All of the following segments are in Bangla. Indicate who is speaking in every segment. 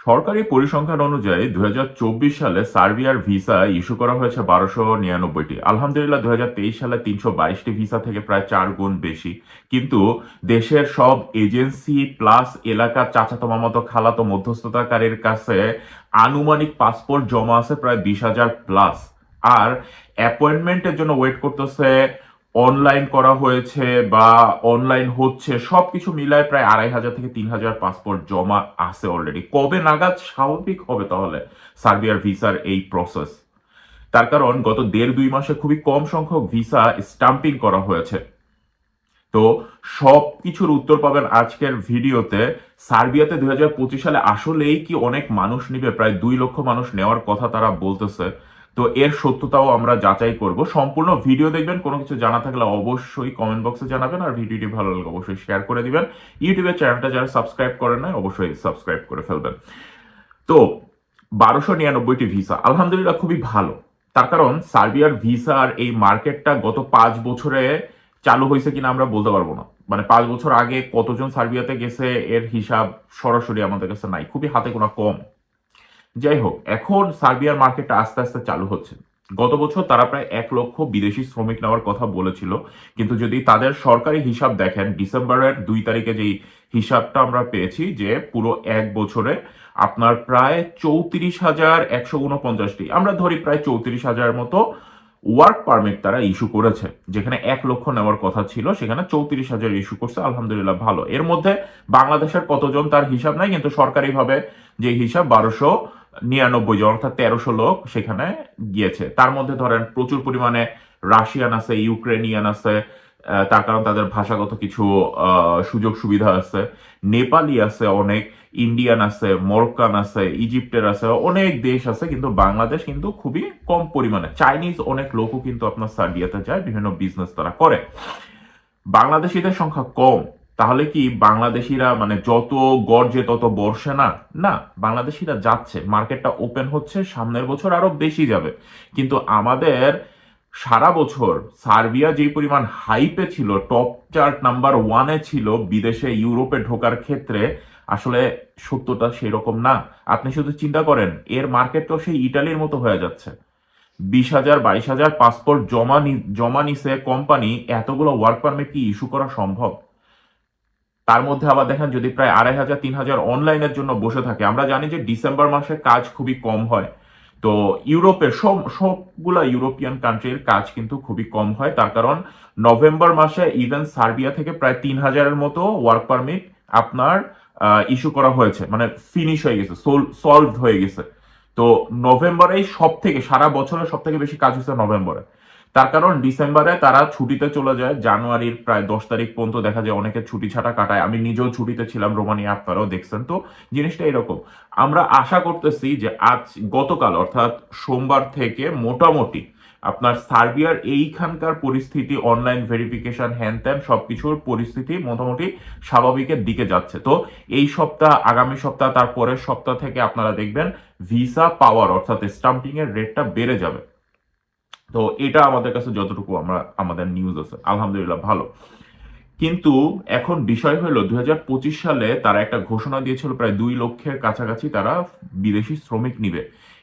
Speaker 1: সরকারি পরিসংখ্যান অনুযায়ী 2024 সালে সার্বিয়ার ভিসা ইস্যু করা হয়েছে 1299টি। আলহামদুলিল্লাহ 2023 সালে 322টি ভিসা থেকে প্রায় 4 গুণ বেশি। কিন্তু দেশের সব এজেন্সি প্লাস এলাকার চাচাতো মামাতো খালাতো মধ্যস্থতাকারীর কাছে আনুমানিক পাসপোর্ট জমা আছে প্রায় 20,000 প্লাস। আর অ্যাপয়েন্টমেন্টের জন্য ওয়েট করতেছে, অনলাইন করা হয়েছে বা অনলাইন হচ্ছে, সবকিছু মিলায় প্রায় 2,500 থেকে 3,000 পাসপোর্ট জমা আছে অলরেডি। কবে নাগাদ স্বাভাবিক হবে তাহলে সার্বিয়ার ভিসার এই প্রসেস? তার কারণ গত 1.5-2 মাসে খুবই কম সংখ্যক ভিসা স্টাম্পিং করা হয়েছে। তো সবকিছুর উত্তর পাবেন আজকের ভিডিওতে। সার্বিয়াতে 2025 সালে আসলেই কি অনেক মানুষ নিবে? প্রায় 2 লক্ষ মানুষ নেওয়ার কথা তারা বলতেছে। তো এর সত্যতাও আমরা যাচাই করব। সম্পূর্ণ ভিডিও দেখবেন। কোনো কিছু জানা থাকলে অবশ্যই কমেন্ট বক্সে জানাবেন, আর ভিডিওটি ভালো লাগলে অবশ্যই শেয়ার করে দিবেন। ইউটিউবের চ্যানেলটা যারা সাবস্ক্রাইব করেন নাই অবশ্যই সাবস্ক্রাইব করে ফেলবেন। তো 1299টি ভিসা আলহামদুলিল্লাহ খুবই ভালো। তার কারণ সার্বিয়ার ভিসার এই মার্কেটটা গত 5 বছরে চালু হয়েছে কিনা আমরা বলতে পারবো না। মানে 5 বছর আগে কতজন সার্বিয়াতে গেছে এর হিসাব সরাসরি আমাদের কাছে নাই, খুবই হাতে গোনা কম। যাই হোক, এখন সার্বিয়ার মার্কেটটা আস্তে আস্তে চালু হচ্ছে। গত বছর তারা প্রায় 1 লক্ষ বিদেশি শ্রমিক নেওয়ার কথা বলেছিল, কিন্তু যদি তাদের সরকারি হিসাব দেখেন, ডিসেম্বরের 2 তারিখে যেই হিসাবটা আমরা পেয়েছি, যে পুরো 1 বছরে আপনার প্রায় 34,149টি, আমরা ধরি প্রায় 34,000 মতো ওয়ার্ক পারমিট তারা ইস্যু করেছে। যেখানে 1 লক্ষ নেওয়ার কথা ছিল, সেখানে 34,000 ইস্যু করছে। আলহামদুলিল্লাহ ভালো। এর মধ্যে বাংলাদেশের কতজন তার হিসাব নাই, কিন্তু সরকারিভাবে যে হিসাব 1299 জন, অর্থাৎ 1300 লোক সেখানে গিয়েছে। তার মধ্যে ধরেন প্রচুর পরিমাণে রাশিয়ান আছে, ইউক্রেনিয়ান আছে, তার কারণ তাদের ভাষাগত কিছু সুযোগ সুবিধা আছে, নেপালি আছে অনেক, ইন্ডিয়ান আছে, মরক্কান আছে, ইজিপ্টের আছে, অনেক দেশ আছে। কিন্তু বাংলাদেশ কিন্তু খুবই কম পরিমাণে। চাইনিজ অনেক লোকও কিন্তু আপনার সার্বিয়াতে যায়, বিভিন্ন বিজনেস তারা করে। বাংলাদেশিদের সংখ্যা কম। তাহলে কি বাংলাদেশিরা মানে যত গর্জে তত বর্ষে না? না, বাংলাদেশিরা যাচ্ছে, মার্কেটটা ওপেন হচ্ছে, সামনের বছর আরো বেশি যাবে। কিন্তু আমাদের সারা বছর সার্বিয়া যে পরিমাণ হাইপে ছিল, টপ চার্ট নাম্বার 1-এ ছিল বিদেশে ইউরোপে ঢোকার ক্ষেত্রে, আসলে সত্যটা সেরকম না। আপনি শুধু চিন্তা করেন, এর মার্কেট তো সেই ইটালির মতো হয়ে যাচ্ছে। 20,000 22,000 পাসপোর্ট জমা নিছে কোম্পানি, এতগুলো ওয়ার্ক পারমিট কি ইস্যু করা সম্ভব? তার মধ্যে আবার দেখেন, যদি প্রায় 2,500 3,000 অনলাইনের জন্য বসে থাকে। আমরা জানি যে ডিসেম্বর মাসে কাজ খুবই কম হয়। তো ইউরোপের সবগুলা ইউরোপিয়ান কান্ট্রির কাজ কিন্তু খুবই কম হয়। তার কারণ নভেম্বর মাসে ইভেন সার্বিয়া থেকে প্রায় 3,000-এর মতো ওয়ার্ক পারমিট আপনার ইস্যু করা হয়েছে, মানে ফিনিশ হয়ে গেছে, সলভ হয়ে গেছে। তো নভেম্বরেই সব থেকে, সারা বছরের সব থেকে বেশি কাজ হচ্ছে নভেম্বরে। তার কারণ ডিসেম্বরে তারা ছুটিতে চলে যায়। জানুয়ারির প্রায় 10 তারিখ পর্যন্ত দেখা যায় অনেকে ছুটি ছাটা কাটায়। আমি নিজেও ছুটিতে ছিলাম রোমানিয়া, আপনারাও দেখছেন। তো জিনিসটা এরকম। আমরা আশা করতেছি যে গতকাল অর্থাৎ সোমবার থেকে মোটামুটি আপনার সার্বিয়ার এইখানকার পরিস্থিতি, অনলাইন ভেরিফিকেশন, হ্যান ত্যান সবকিছুর পরিস্থিতি মোটামুটি স্বাভাবিকের দিকে যাচ্ছে। তো এই সপ্তাহ, আগামী সপ্তাহ, তারপরের সপ্তাহ থেকে আপনারা দেখবেন ভিসা পাওয়ার অর্থাৎ স্টাম্পিং এর রেটটা বেড়ে যাবে। তো এটা আমাদের কাছে যতটুকু আমাদের নিউজ আছে, আলহামদুলিল্লাহ ভালো। কিন্তু এখন বিষয় হলো, 2025 সালে তারা একটা ঘোষণা দিয়েছিল প্রায় 2 লক্ষের কাছাকাছি তারা বিদেশি শ্রমিক নিবে।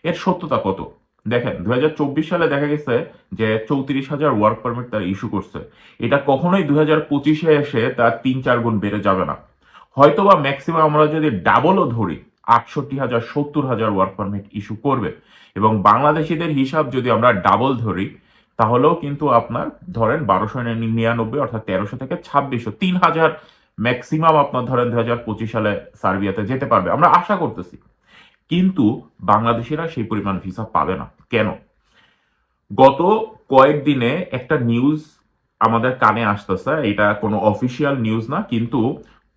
Speaker 1: এর সত্যতা কত? দেখেন, 2024 সালে দেখা গেছে যে 34,000 ওয়ার্ক পারমিট তারা ইস্যু করছে। এটা কখনোই 2025-এ এসে তার 3-4 গুণ বেড়ে যাবে না। হয়তোবা ম্যাক্সিমাম আমরা যদি ডাবলও ধরি, 68,000 70,000 ওয়ার্ক পারমিট ইস্যু করবে। এবং বাংলাদেশিদের হিসাব যদি আমরা ডাবল ধরি, তাহলেও কিন্তু আপনার ধরেন 1299, অর্থাৎ 1300 থেকে 2600, 3,000 ম্যাক্সিমাম আপনার ধরেন 2025 সালে সার্বিয়াতে যেতে পারবে, আমরা আশা করতেছি। কিন্তু বাংলাদেশিরা সেই পরিমাণ ভিসা পাবে না। কেন? গত কয়েকদিনে একটা নিউজ আমাদের কানে আসতেছে, এটা কোনো অফিসিয়াল নিউজ না, কিন্তু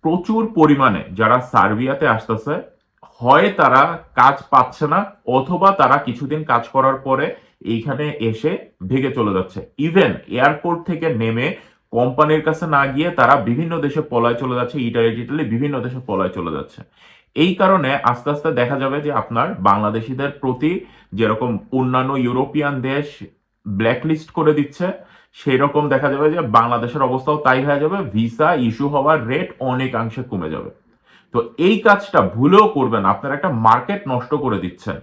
Speaker 1: প্রচুর পরিমাণে যারা সার্বিয়াতে আসতেছে, হয় তারা কাজ পাচ্ছে না, অথবা তারা কিছুদিন কাজ করার পরে এইখানে এসে ভেগে চলে যাচ্ছে। ইভেন এয়ারপোর্ট থেকে নেমে কোম্পানির কাছে না গিয়ে তারা বিভিন্ন দেশে পলায় চলে যাচ্ছে, ইটালি বিভিন্ন দেশে পলায় চলে যাচ্ছে। এই কারণে আস্তে আস্তে দেখা যাবে যে আপনার বাংলাদেশিদের প্রতি যেরকম অন্যান্য ইউরোপিয়ান দেশ ব্ল্যাকলিস্ট করে দিচ্ছে, সেই রকম দেখা যাবে যে বাংলাদেশের অবস্থাও তাই হয়ে যাবে। ভিসা ইস্যু হওয়ার রেট অনেকাংশে কমে যাবে। তো এই কাজটা ভুলেও করবেন, আপনারা একটা মার্কেট নষ্ট করে দিচ্ছেন।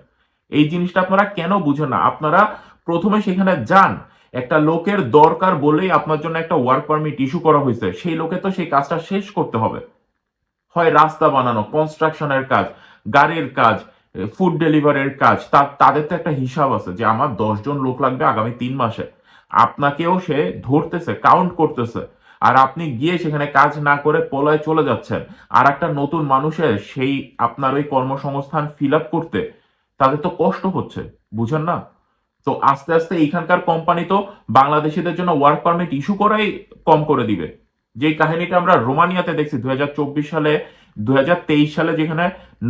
Speaker 1: এই জিনিসটা আপনারা কেন বুঝেন না? আপনারা প্রথমে সেখানে যান, একটা লোকের দরকার বলেই আপনার জন্য একটা ওয়ার্ক পারমিট ইস্যু করা হয়েছে, সেই লোকে তো সেই কাজটা শেষ করতে হবে। হয় রাস্তা বানানো, কনস্ট্রাকশনের কাজ, গাড়ির কাজ, ফুড ডেলিভারির কাজ, তাদের তো একটা হিসাব আছে যে আমার 10 জন লোক লাগবে আগামী 3 মাসে। আপনাকেও সে ধরতেছে, কাউন্ট করতেছে, আর আপনি গিয়ে সেখানে কাজ না করে পলায় চলে যাচ্ছেন। আর একটা নতুন মানুষের সেই আপনার ওই কর্মসংস্থান ফিল আপ করতে তাদের তো কষ্ট হচ্ছে, বুঝেন না? তো আস্তে আস্তে এইখানকার কোম্পানি তো বাংলাদেশিদের জন্য ওয়ার্ক পারমিট ইস্যু করাই কম করে দিবে। যে কাহিনীটা আমরা রোমানিয়াতে দেখছি 2024 সালে, 2023 সালে, যেখানে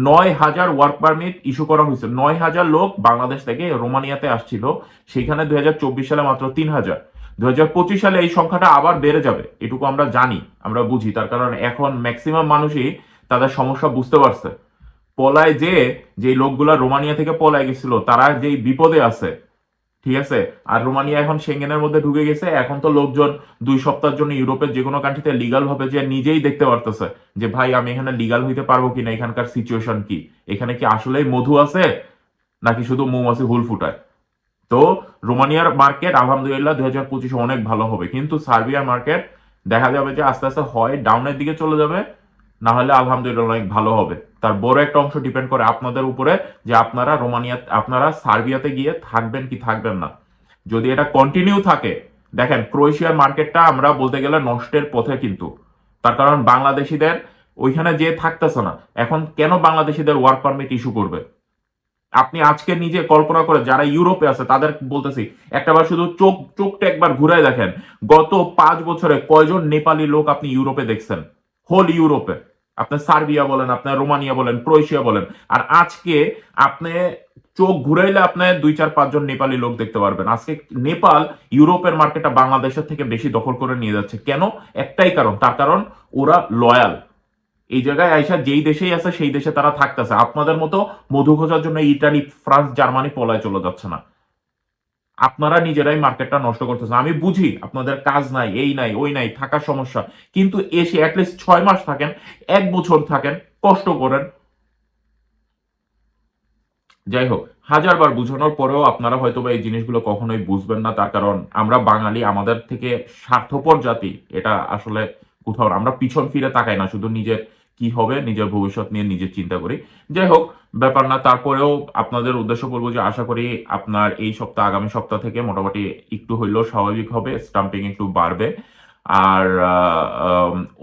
Speaker 1: 9,000 ওয়ার্ক পারমিট ইস্যু করা হয়েছে। 9,000 লোক বাংলাদেশ থেকে রোমানিয়াতে আসছিল, সেখানে 2024 সালে মাত্র 3,000। 2025 সালে এই সংখ্যাটা আবার বেড়ে যাবে, এটুকু আমরা জানি, আমরা বুঝি, তার কারণ এখন ম্যাক্সিমাম মানুষই তাদের সমস্যা বুঝতে পারছে। পলায় যে লোকগুলা রোমানিয়া থেকে পলায় গেছিল তারা যেই বিপদে আছে, ঠিক আছে? আর রোমানিয়া এখন সেঙ্গেনের মধ্যে ঢুকে গেছে, এখন তো লোকজন 2 সপ্তাহের জন্য ইউরোপের যে কোনো কান্ট্রিতে লিগাল ভাবে যে নিজেই দেখতে পারতেছে যে ভাই আমি এখানে লিগাল হইতে পারবো কিনা, এখানকার সিচুয়েশন কি, এখানে কি আসলেই মধু আছে নাকি শুধু মৌমাছি হুল ফুটায়। তো রোমানিয়ার মার্কেট আলহামদুলিল্লাহ 2025 অনেক ভালো হবে, কিন্তু সার্বিয়ার মার্কেট দেখা যাবে যে আস্তে আস্তে হয় ডাউনের দিকে চলে যাবে, না হলে আলহামদুলিল্লাহ অনেক ভালো হবে। তার বড় একটা অংশ ডিপেন্ড করে আপনাদের উপরে, যে আপনারা আপনারা সার্বিয়াতে গিয়ে থাকবেন কি থাকবেন না। যদি এটা কন্টিনিউ থাকে, দেখেন ক্রোয়েশিয়ার মার্কেটটা আমরা বলতে গেলে নষ্টের পথে কিন্তু, তার কারণ বাংলাদেশিদের ওইখানে যে থাকতেছে না। এখন কেন বাংলাদেশিদের ওয়ার্ক পারমিট ইস্যু করবে? আপনি আজকে নিজে কল্পনা করে, যারা ইউরোপে আছে তাদের বলতেছি, একটাবার শুধু চোখটা একবার ঘুরাই দেখেন, গত 5 বছরে কয়জন নেপালি লোক আপনি ইউরোপে দেখছেন? হোল ইউরোপে আপনি সার্বিয়া বলেন, আপনার রোমানিয়া বলেন, ক্রোয়েশিয়া বলেন, আর আজকে আপনি চোখ ঘুরাইলে আপনি 2, 4, 5 জন নেপালি লোক দেখতে পারবেন। আজকে নেপাল ইউরোপের মার্কেটটা বাংলাদেশের থেকে বেশি দখল করে নিয়ে যাচ্ছে। কেন? একটাই কারণ, তার কারণ ওরা লয়াল। এই জায়গায় আইসা যেই দেশেই আছে সেই দেশে তারা থাকতেছে। আপনাদের মতো মধু খোঁজার জন্য ইটালি, ফ্রান্স, জার্মানি পলায় চলে যাচ্ছে না। আপনারা নিজেরাই মার্কেটটা নষ্ট করতেছেন। আমি বুঝি আপনাদের কাজ নাই, এই নাই, ওই নাই, থাকার সমস্যা, কিন্তু এসে অ্যাটলিস্ট 6 মাস থাকেন, 1 বছর থাকেন, কষ্ট করেন। যাই হোক, হাজারবার বুঝানোর পরেও আপনারা হয়তো বা এই জিনিসগুলো কখনোই বুঝবেন না, তার কারণ আমরা বাঙালি, আমাদের থেকে স্বার্থপর জাতি এটা আসলে কোথাও আমরা পিছন ফিরে তাকাই না, শুধু নিজের কি হবে, নিজের ভবিষ্যৎ নিয়ে নিজে চিন্তা করি। যাই হোক, ব্যাপার না, তারপরেও আপনাদের উদ্দেশ্য বলবো যে আশা করি আপনার এই সপ্তাহ, আগামী সপ্তাহ থেকে মোটামুটি একটু হইলেও স্বাভাবিক হবে, স্টাম্পিং একটু বাড়বে। আর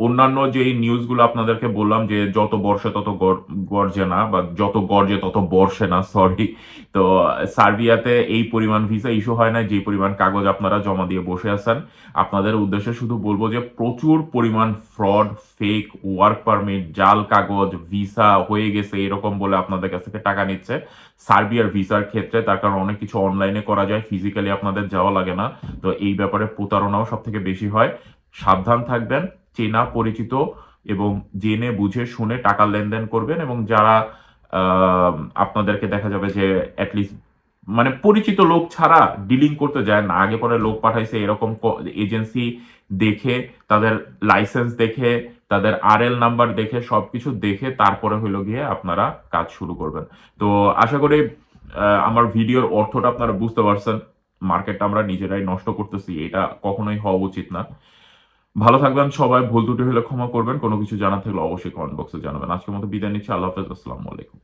Speaker 1: অন্যান্য যে নিউজগুলো আপনাদেরকে বললাম যে যত বর্ষে তত গর্জে না, বা যত গর্জে তত বর্ষে না, সরি। তো সার্বিয়াতে এই পরিমাণ ভিসা ইস্যু হয় না যে পরিমাণ কাগজ আপনারা জমা দিয়ে বসে আছেন। আপনাদের উদ্দেশ্যে শুধু বলবো যে প্রচুর পরিমাণ ফ্রড, ফেক ওয়ার্ক পারমিট, জাল কাগজ, ভিসা হয়ে গেছে এরকম বলে আপনাদের কাছ থেকে টাকা নিচ্ছে সার্বিয়ার ভিসার ক্ষেত্রে। তার কারণ অনেক কিছু অনলাইনে করা যায়, ফিজিক্যালি আপনাদের যাওয়া লাগে না। তো এই ব্যাপারে প্রতারণাও সব থেকে বেশি হয়। সাবধান থাকবেন, চেনা পরিচিত এবং জেনে বুঝে শুনে টাকা লেনদেন করবেন। এবং যারা আপনাদেরকে দেখা যাবে যে অ্যাটলিস্ট মানে পরিচিত লোক ছাড়া ডিলিং করতে যায় না, আগে পরে লোক পাঠাইছে এরকম এজেন্সি দেখে, তাদের লাইসেন্স দেখে, তাদের আরএল নাম্বার দেখে, সবকিছু দেখে তারপরে হইলো গিয়ে আপনারা কাজ শুরু করবেন। তো আশা করি আমার ভিডিওর অর্থটা আপনারা বুঝতে পারছেন। মার্কেটটা আমরা নিজেরাই নষ্ট করতেছি, এটা কখনোই হওয়া উচিত না। ভালো থাকবেন সবাই, ভুল ত্রুটি হলে ক্ষমা করবেন, কোনো কিছু জানার থাকলে অবশ্যই কমেন্ট বক্সে জানাবেন। আজকের মতো বিদায় নিচ্ছি, আল্লাহ হাফেজ, আসসালামু আলাইকুম।